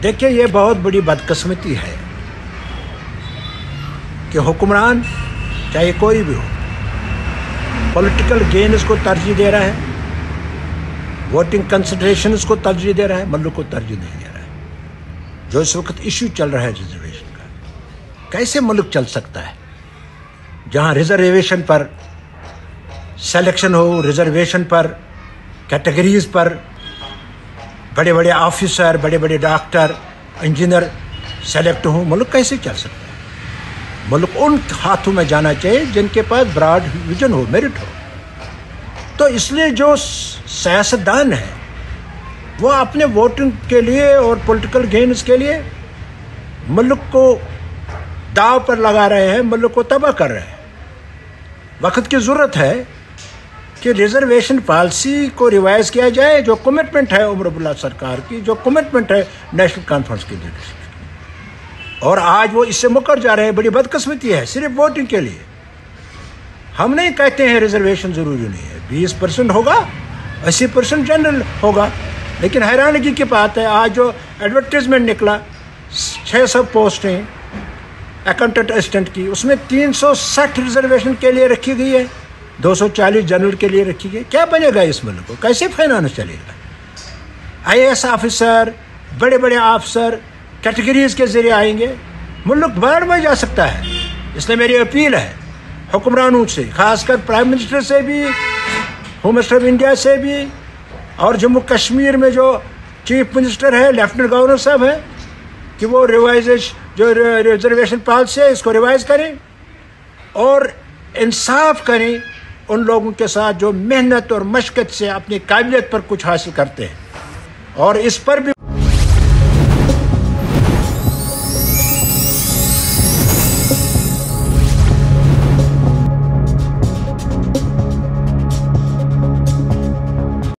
देखिए, ये बहुत बड़ी बदकिस्मती है कि हुक्मरान चाहे कोई भी हो, पॉलिटिकल गेन्स को तरजीह दे रहा है, वोटिंग कंसिडरेशंस को तरजीह दे रहा है, मुल्क को तरजीह नहीं दे रहा है। जो इस वक्त इशू चल रहा है रिजर्वेशन का, कैसे मुल्क चल सकता है जहां रिजर्वेशन पर सिलेक्शन हो, रिजर्वेशन पर कैटेगरीज पर बड़े बड़े ऑफिसर, बड़े बड़े डॉक्टर, इंजीनियर सेलेक्ट हों? मुल्क कैसे चल सकता है? मुल्क उन हाथों में जाना चाहिए जिनके पास ब्रॉड विजन हो, मेरिट हो। तो इसलिए जो सियासतदान है वो अपने वोटिंग के लिए और पॉलिटिकल गेन्स के लिए मुल्क को दाव पर लगा रहे हैं, मुल्क को तबाह कर रहे हैं। वक्त की ज़रूरत है कि रिजर्वेशन पॉलिसी को रिवाइज किया जाए। जो कमिटमेंट है उमर अब्दुल्ला सरकार की, जो कमिटमेंट है नेशनल कॉन्फ्रेंस की लीडरशिप की, और आज वो इससे मुकर जा रहे हैं। बड़ी बदकिस्मती है, सिर्फ वोटिंग के लिए। हम नहीं कहते हैं रिजर्वेशन ज़रूरी नहीं है, 20% होगा, 80% जनरल होगा। लेकिन हैरानगी की बात है, आज जो एडवर्टीजमेंट निकला 600 पोस्टें अकाउंटेंट असिस्टेंट की, उसमें 360 रिजर्वेशन के लिए रखी गई है, 240 जनरल के लिए रखी गई। क्या बनेगा इस मुल्क को? कैसे फाइनेंस चलेगा? IAS ऑफिसर, बड़े बड़े ऑफिसर कैटेगरीज के जरिए आएंगे, मुल्क बाढ़ में जा सकता है। इसलिए मेरी अपील है हुक्मरानों से, खासकर प्राइम मिनिस्टर से भी, होम मिनिस्टर ऑफ इंडिया से भी, और जम्मू कश्मीर में जो चीफ मिनिस्टर है, लेफ्टिनेंट गवर्नर साहब है, कि वो जो रिजर्वेशन पॉलिसी है इसको रिवाइज करें और इंसाफ करें उन लोगों के साथ जो मेहनत और मशक्क़त से अपनी काबिलियत पर कुछ हासिल करते हैं। और इस पर भी